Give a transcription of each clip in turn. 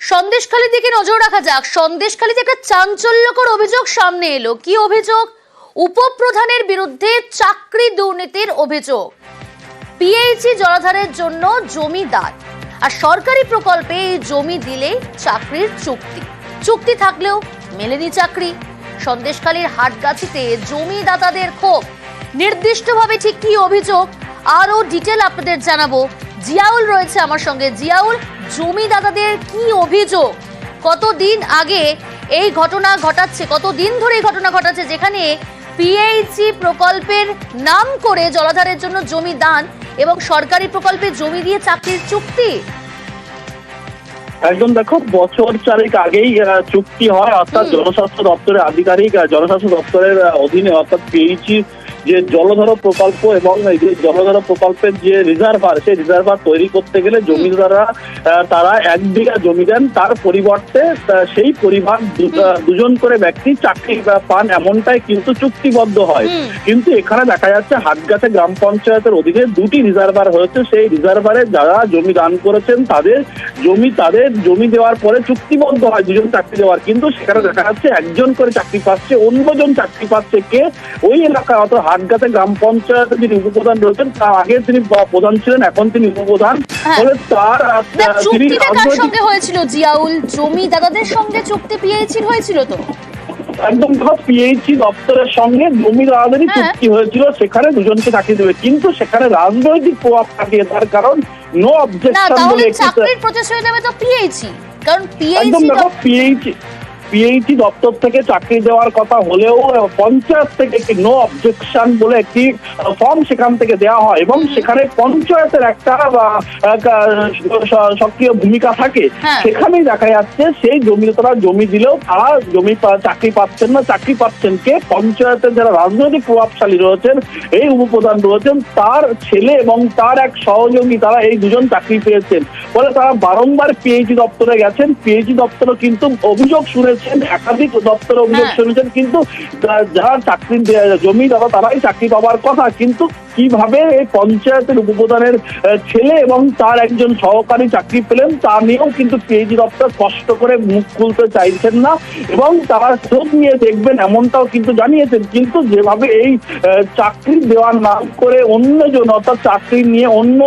সন্দেশখালী দিকে নজর রাখা যাক। সন্দেশখালী থেকে চাঞ্চল্যকর অভিযোগ সামনে এলো। কি অভিযোগ? উপপ্রধানের বিরুদ্ধে চাকরি দুর্নীতির অভিযোগ। পিএইচই জলাধারের জন্য জমি দান আর সরকারি প্রকল্পে এই জমি দিলে চাকরির চুক্তি থাকলেও মেলেনি চাকরি। সন্দেশখালীর হাটগাছিতে জমিদাতাদের ক্ষোভ। নির্দিষ্টভাবে ঠিক কি অভিযোগ আরো ডিটেল আপনাদের জানাবো। জিয়াউল রয়েছে আমার সঙ্গে। জিয়াউল, জমিদাতাদের কি অভিযোগ? কতদিন আগে এই ঘটনা ঘটাচ্ছে, কতদিন ধরে এই ঘটনা ঘটাচ্ছে যেখানে পিএইচই প্রকল্পের নাম করে জলাধারের জন্য জমি দান এবং সরকারি প্রকল্পে জমি দিয়ে চাকরির চুক্তি? একদম দেখো, বছর চারেক আগেই চুক্তি হয়, অর্থাৎ জনস্বাস্থ্য দপ্তরের আধিকারিক জনস্বাস্থ্য দপ্তরের অধীনে অর্থাৎ পিএইচই যে জলধার প্রকল্প এবং এই যে জলধার প্রকল্পের যে রিজার্ভার, সেই রিজার্ভার তৈরি করতে গেলে জমিদাররা তারা 1 বিঘা জমি দেন, তার পরিবর্তে সেই পরিবার দুজন করে ব্যক্তি চাকরি পান, এমনটাই কিন্তু চুক্তিবদ্ধ হয়। কিন্তু এখানে দেখা যাচ্ছে হাটগাছা গ্রাম পঞ্চায়েতের অধীনে 2টি রিজার্ভার হয়েছে। সেই রিজার্ভারে যারা জমি দান করেছেন তাদের জমি দেওয়ার পরে চুক্তিবদ্ধ হয় 2জন চাকরি দেওয়ার, কিন্তু সেখানে দেখা যাচ্ছে 1জন করে চাকরি পাচ্ছে, অন্যজন চাকরি পাচ্ছে কে? ওই এলাকা অত হাটগাছা গ্রাম পঞ্চায়েতের যিনি উপপ্রধান রয়েছেন, তার আগে তিনি প্রধান ছিলেন, এখন তিনি উপপ্রধান। ফলে তার সঙ্গে হয়েছিল জিয়াউল, জমিদাতাদের সঙ্গে চুক্তি পিএইচই হয়েছিল তো? একদম পিএইচই দপ্তরের সঙ্গে জমিদারদেরই চুক্তি হয়েছিল, সেখানে 2জনকে চাকরি দেবে, কিন্তু সেখানে রাজনৈতিক প্রভাব থাকে, তার কারণ নো অবজেকশন বলে চাকরির প্রচেষ্টা হয়ে যাবে তো পিএইচই, কারণ পিএইচই দপ্তর থেকে চাকরি দেওয়ার কথা হলেও পঞ্চায়েত থেকে একটি নো অবজেকশন বলে একটি ফর্ম সেখান থেকে দেওয়া হয় এবং সেখানে পঞ্চায়েতের একটা সক্রিয় ভূমিকা থাকে। সেখানেই দেখা যাচ্ছে সেই জমিদাতারা জমি দিলেও তারা চাকরি পাচ্ছেন না। চাকরি পাচ্ছেন কে? পঞ্চায়েতের যারা রাজনৈতিক প্রভাবশালী রয়েছেন, এই উপপ্রধান রয়েছেন, তার ছেলে এবং তার এক সহযোগী, তারা এই 2জন চাকরি পেয়েছেন। ফলে তারা বারংবার পিএইচই দপ্তরে গেছেন। পিএইচই দপ্তরে কিন্তু অভিযোগ শুনেছেন, একাধিক দপ্তরে অভিযোগ শুনেছেন, কিন্তু যারা চাকরি জমি তারাই চাকরি পাওয়ার কথা। কিন্তু কিভাবে এই পঞ্চায়েতের উপপ্রধানের ছেলে এবং তার একজন সহকারী চাকরি পেলেন তা নিয়েও কিন্তু পিএইচই দপ্তর স্পষ্ট করে মুখ খুলতে চাইছেন না এবং তারা খোঁজ নিয়ে দেখবেন এমনটাও কিন্তু জানিয়েছেন। কিন্তু যেভাবে এই চাকরি দেওয়ার নাম করে অন্যজন, অর্থাৎ চাকরি নিয়ে অন্য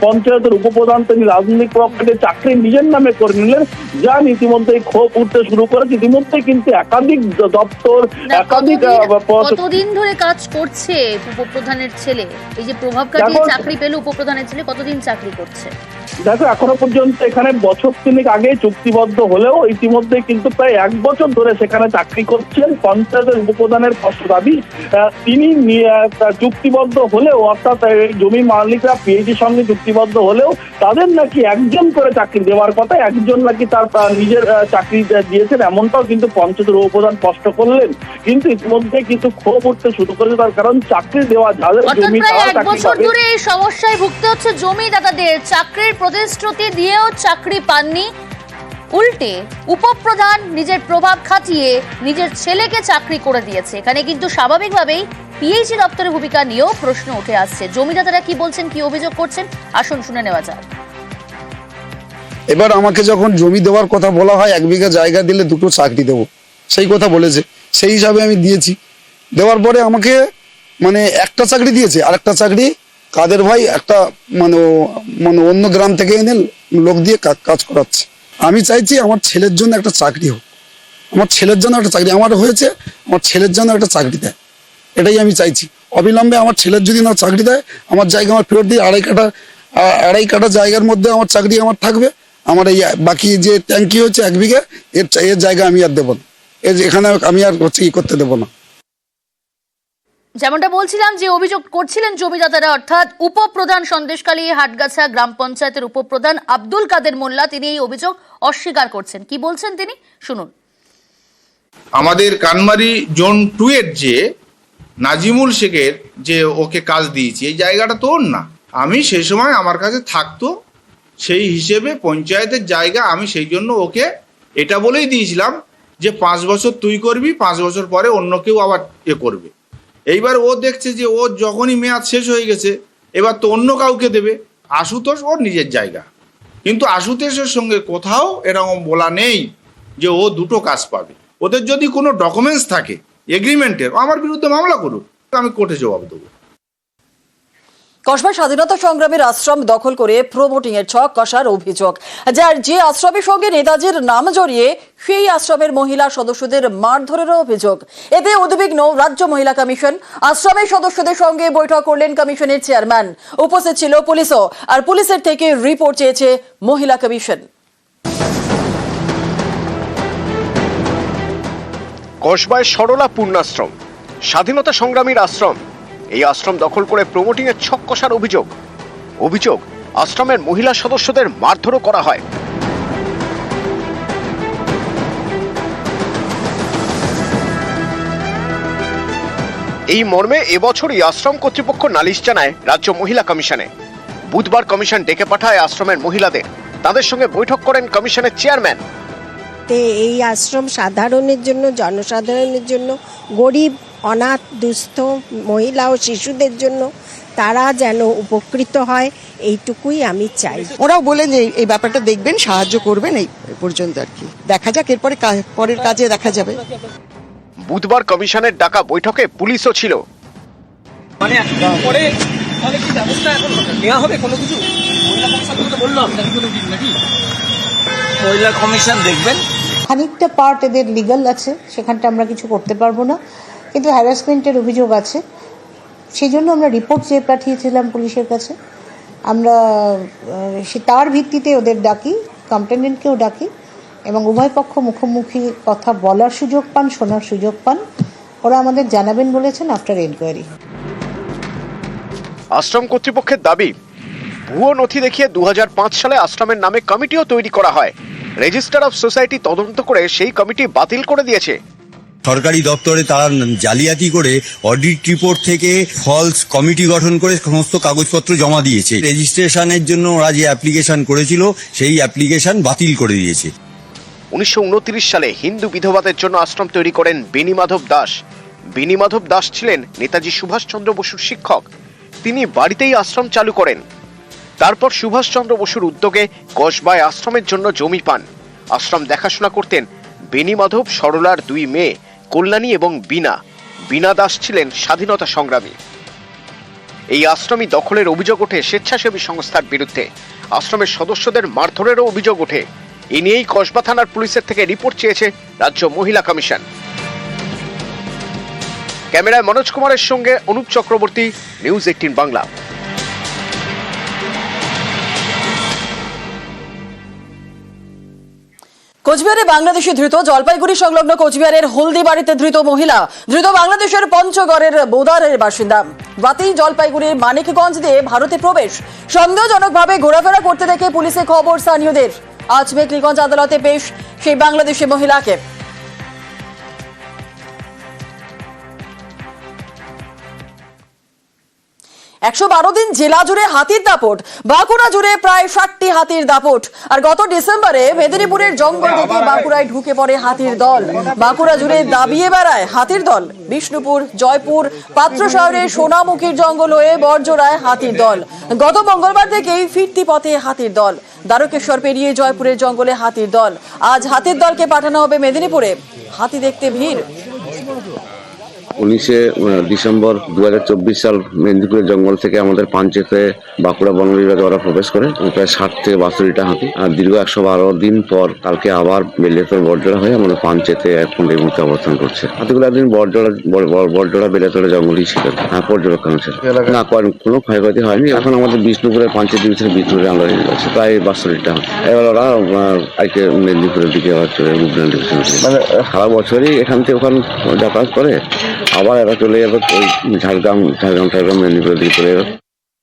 পঞ্চায়েতের উপপ্রধান তিনি রাজনৈতিক প্রকল্পে চাকরি নিজের নামে করে নিলেন, যা ইতিমধ্যে ক্ষোভ উঠতে শুরু করেছে। ইতিমধ্যে কিন্তু একাধিক দপ্তর, একাধিক কতদিন ধরে কাজ করছে উপপ্রধানের ছেলে? এই যে প্রভাব খাটিয়ে চাকরি পেল উপপ্রধানের ছেলে, কতদিন চাকরি করছে? দেখো, এখনো পর্যন্ত এখানে বছর 3 আগে চুক্তিবদ্ধ হলেও ইতিমধ্যে কিন্তু প্রায় 1 বছর ধরে সেখানে চাকরি করছেন। পঞ্চায়েতের উপপ্রধানের দাবি তিনি চুক্তিবদ্ধ হলেও, অর্থাৎ জমি মালিকরা পিএইচইর সঙ্গে চুক্তিবদ্ধ হলেও তাদের নাকি 1জন করে চাকরি দেওয়ার কথা, 1জন নাকি তার নিজের চাকরি দিয়েছেন, এমনটাও কিন্তু পঞ্চায়েতের উপপ্রধান স্পষ্ট করলেন। কিন্তু ইতিমধ্যে কিন্তু ক্ষোভ উঠতে শুরু করেছে, তার কারণ চাকরি দেওয়া যাদের জমি তারা চাকরি পাবে। ধরে এই সমস্যায় ভুগতে হচ্ছে জমিদাতাদের। চাকরির প্রতিশ্রুতি দিয়েও চাকরি পাননি, উল্টে উপপ্রধান নিজের প্রভাব খাটিয়ে নিজের ছেলেকে চাকরি করে দিয়েছে। এখানে কিন্তু স্বাভাবিকভাবেই পিএইচই দপ্তরের ভূমিকা নিয়েও প্রশ্ন উঠে আসছে। জমিদাতারা কি বলছেন, কি অভিযোগ করছেন, আসুন শুনে নেওয়া যাক। এবার আমাকে যখন জমি দেওয়ার কথা বলা হয়, 1 বিঘা জায়গা দিলে 2টো চাকরি দেবো, সেই কথা বলেছে, সেই হিসাবে আমি দিয়েছি। দেওয়ার পরে আমাকে একটা চাকরি দিয়েছে, আর একটা চাকরি কাদের ভাই একটা অন্য গ্রাম থেকে এনে লোক দিয়ে কাজ করাচ্ছে। আমি চাইছি আমার ছেলের জন্য একটা চাকরি হোক, আমার ছেলের জন্য একটা চাকরি আমার হয়েছে, আমার ছেলের জন্য একটা চাকরি দেয়, এটাই আমি চাইছি। অবিলম্বে আমার ছেলের যদি না চাকরি দেয়, আমার জায়গা আমার ফেরত দিয়ে 2.5 কাঠা জায়গার মধ্যে আমার চাকরি আমার থাকবে। আমার এই বাকি যে ট্যাঙ্কি হচ্ছে 1 বিঘা, এর জায়গা আমি আর দেবো না, এখানে আমি আর করতে দেবো না। যেমনটা বলছিলাম, যে অভিযোগ করছিলেন জমিদাতারা, অর্থাৎ উপপ্রধান সন্দেশখালী হাটগাছা গ্রাম পঞ্চায়েতের উপপ্রধান আব্দুল কাদের মোল্লা, তিনি এই অভিযোগ অস্বীকার করছেন। কি বলছেন তিনি, শুনুন। আমাদের কানমারি জোন 2 এর যে নাজিমুল শেখের যে ওকে কাজ দিয়েছি, এই জায়গাটা তো ওর না। আমি সেই সময় আমার কাছে থাকতো, সেই হিসেবে পঞ্চায়েতের জায়গা আমি সেই জন্য ওকে এটা বলেই দিয়েছিলাম যে 5 বছর তুই করবি, 5 বছর পরে অন্য কেউ আবার করবে। এইবার ও দেখছে যে ও যখনই মেয়াদ শেষ হয়ে গেছে, এবার তো অন্য কাউকে দেবে। আশুতোষ ওর নিজের জায়গা, কিন্তু আশুতোষের সঙ্গে কোথাও এরকম বলা নেই যে ও দুটো কাজ পাবে। ওদের যদি কোনো ডকুমেন্টস থাকে এগ্রিমেন্টের, আমার বিরুদ্ধে মামলা করুক, আমি কোর্টে জবাব দেবো। কসবায় স্বাধীনতা সংগ্রামের আশ্রম দখল করে প্রমোটিং এর ছক কষার অভিযোগ। যে আশ্রমের সঙ্গে নেতাজির নাম জড়িয়ে সেই আশ্রমের মহিলা সদস্যদের মারধরেরও অভিযোগ। এতে উদ্বিগ্ন রাজ্য মহিলা কমিশন। আশ্রমের সদস্যদের সঙ্গে বৈঠক করলেন কমিশনের চেয়ারম্যান। উপস্থিত ছিল পুলিশও, আর পুলিশের থেকে রিপোর্ট চেয়েছে মহিলা কমিশন। কসবায় সরলা পূর্ণাশ্রম, স্বাধীনতা সংগ্রামীর আশ্রম। এই আশ্রম দখল করে প্রমোটিং এর ছক কষার অভিযোগ আশ্রমের মহিলা সদস্যদের মারধরও করা হয়। এই মর্মে এবছরই আশ্রম কর্তৃপক্ষ নালিশ জানায় রাজ্য মহিলা কমিশনে। বুধবার কমিশন ডেকে পাঠায় আশ্রমের মহিলাদের। তাদের সঙ্গে বৈঠক করেন কমিশনের চেয়ারম্যান। এই আশ্রম সাধারণের জন্য, জনসাধারণের জন্য, গরিব অনাথ দুস্থ মহিলা ও শিশুদের জন্য, তারা যেন উপকৃত হয় এইটুকুই আমি চাই। ওরাও বলেন যে এই ব্যাপারটা দেখবেন, সাহায্য করবেন, এই পর্যন্ত আর কি। দেখা যাক, এরপরে পরের কাজে দেখা যাবে। বুধবার কমিশনের ডাকা বৈঠকে পুলিশও ছিল। মানে পরে তাহলে কি ব্যবস্থা এখন নেওয়া হবে কোনো কিছু? মহিলা কমিশন তো বললাম নাকি মহিলা কমিশন দেখবেন। খানিকটা পার্ট এদের লিগাল আছে, সেখানটা আমরা কিছু করতে পারবো না, কিন্তু হ্যারাসমেন্টের অভিযোগ আছে। সেই জন্য আমরা রিপোর্ট চেয়ে পাঠিয়েছিলাম পুলিশের কাছে। আমরা তার ভিত্তিতে ওদের ডাকি, কমপ্লেনেন্টকেও ডাকি, এবং উভয় পক্ষ মুখোমুখি কথা বলার সুযোগ পান, শোনার সুযোগ পান। ওরা আমাদের জানাবেন বলেছেন আফটার এনকোয়ারি। আশ্রম কর্তৃপক্ষের দাবি, ভুয়ো নথি দেখিয়ে 2005 সালে আশ্রমের নামে কমিটিও তৈরি করা হয়। রেজিস্টার অফ সোসাইটি তদন্ত করে সেই কমিটি বাতিল করে দিয়েছে। সরকারি দপ্তরে তারা জালিয়াতি করে অডিট রিপোর্ট থেকে ফলস কমিটি গঠন করে সমস্ত কাগজপত্র জমা দিয়েছে। রেজিস্ট্রেশনের জন্য ওরা যে অ্যাপ্লিকেশন করেছিল সেই অ্যাপ্লিকেশন বাতিল করে দিয়েছে। 1929 সালে হিন্দু বিধবাদের জন্য আশ্রম তৈরি করেন বেণীমাধব দাস। বেণীমাধব দাস ছিলেন নেতাজি সুভাষচন্দ্র বসুর শিক্ষক। তিনি বাড়িতেই আশ্রম চালু করেন। তারপর সুভাষচন্দ্র বসুর উদ্যোগে কসবায় আশ্রমের জন্য জমি পান। আশ্রম দেখাশোনা করতেন বেণীমাধব সরলার 2 মেয়ে কল্যাণী এবং বীণা। বীণা দাস ছিলেন স্বাধীনতা সংগ্রামী। এই আশ্রমই দখলের অভিযোগ ওঠে স্বেচ্ছাসেবী সংস্থার বিরুদ্ধে। আশ্রমের সদস্যদের মারধরেরও অভিযোগ ওঠে। এ নিয়েই কসবা থানার পুলিশের থেকে রিপোর্ট চেয়েছে রাজ্য মহিলা কমিশন। ক্যামেরায় মনোজ কুমারের সঙ্গে অনুপ চক্রবর্তী, নিউজ 18 বাংলা। কোচবিহারে বাংলাদেশি ধৃত। জলপাইগুড়ি সংলগ্ন কোচবিহারের হলদিবাড়িতে ধৃত মহিলা। ধৃত বাংলাদেশের পঞ্চগড়ের বোদারের বাসিন্দা। রাতেই জলপাইগুড়ির মানিকগঞ্জ দিয়ে ভারতে প্রবেশ। সন্দেহজনকভাবে ঘোরাফেরা করতে দেখে পুলিশে খবর স্থানীয়দের। আজ মেকলিগঞ্জ আদালতে পেশ সেই বাংলাদেশি মহিলাকে। 112 দিন জেলা জুড়ে হাতির দাপট। বাঁকুড়া জুড়ে প্রায় 60টি হাতির দাপট। আর গত ডিসেম্বরে মেদিনীপুরের জঙ্গল থেকে বাঁকুড়ায় ঢুকে পড়ে হাতির দল। বাঁকুড়া জুড়ে দাবিয়ে বেড়ায় হাতির দল। বিষ্ণুপুর, জয়পুর, পাত্র শহরের সোনামুখীর জঙ্গল হয়ে বড়জোড়ায় হাতির দল। গত মঙ্গলবার থেকেই ফিরতি পথে হাতির দল। দ্বারকেশ্বর পেরিয়ে জয়পুরের জঙ্গলে হাতির দল। আজ হাতির দলকে পাঠানো হবে মেদিনীপুরে। হাতি দেখতে ভিড়। 19 ডিসেম্বর 2024 সাল মেদিনীপুরের জঙ্গল থেকে আমাদের পাঞ্চেতে বাঁকুড়া বন বিভাগে ওরা প্রবেশ করে। প্রায় 60 থেকে 62টা হাতি। আর দীর্ঘ 112 দিন পর কালকে আবার বেলেতর বড়জোড়া হয়ে আমাদের পাঞ্চেতে এখন এই মুহূর্তে অবস্থান করছে। হাতিগুলো একদিন বড়জোড়া বেলেতরে জঙ্গলই ছিল, পর্যবেক্ষণ ছিল না, কোনো ক্ষয়ক্ষতি হয়নি। এখন আমাদের বিষ্ণুপুরের পাঞ্চেত ডিভিশন বিষ্ণুপুরে আমরা যাচ্ছি প্রায় 62টা। এবার ওরা আজকে মেদিনীপুরের দিকে আবার চলে মুভমেন্ট ডিভিশন। মানে সারা বছরই এখান থেকে ওখানে যাতায়াত করে, আবার এরা চলে যাবে ওই ঝাড়গ্রাম মেদিনীপুরের দিকে চলে যাবে।